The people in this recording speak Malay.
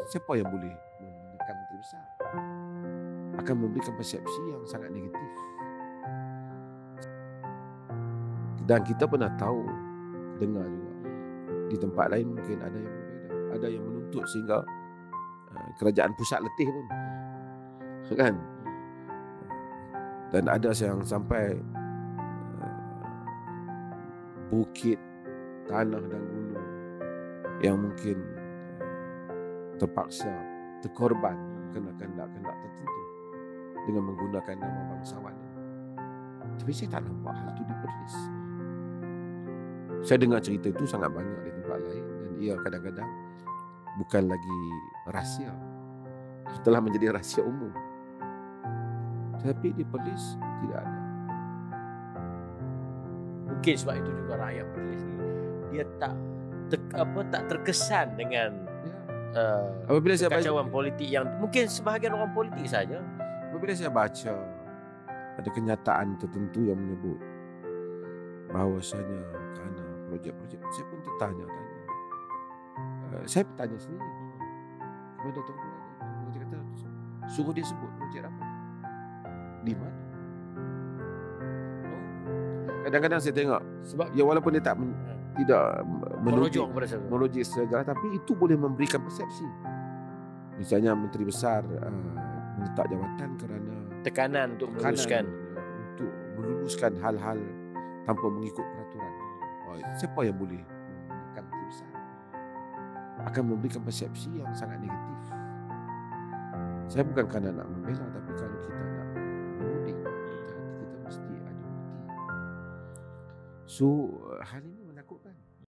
Siapa yang boleh menekan menteri besar? Akan memberikan persepsi yang sangat negatif. Dan kita pernah tahu, dengar juga di tempat lain mungkin ada yang berbeza, ada yang menuntut sehingga kerajaan pusat letih pun, kan? Dan ada yang sampai bukit, tanah dan gunung yang mungkin terpaksa terkorban kerana kehendak-kehendak tertentu dengan menggunakan nama bangsawan. Tapi saya tak nampak hal itu di Perlis. Saya dengar cerita itu sangat banyak di tempat lain dan ia kadang-kadang bukan lagi rahsia, telah menjadi rahsia umum. Tapi di Perlis tidak ada. Mungkin sebab itu juga rakyat Perlis ni dia tak terkesan dengan apabila saya kekacauan politik yang mungkin sebahagian orang politik saja. Apabila saya baca ada kenyataan tertentu yang menyebut bahawasanya kerana projek-projek, saya pun tertanya-tanya. Saya bertanya sendiri kepada Tuan Raja. Dia kata suruh dia sebut projek apa, di mana. Kadang-kadang saya tengok sebab ya walaupun dia tidak merujuk sejarah, tapi itu boleh memberikan persepsi. Misalnya menteri besar meletak jawatan kerana tekanan untuk meluluskan hal-hal tanpa mengikut peraturan. Siapa yang boleh menekan menteri besar? Akan memberikan persepsi yang sangat negatif. Saya bukan kerana nak membela, tapi kalau kita nak menuding, kita mesti ada bukti. So hal ini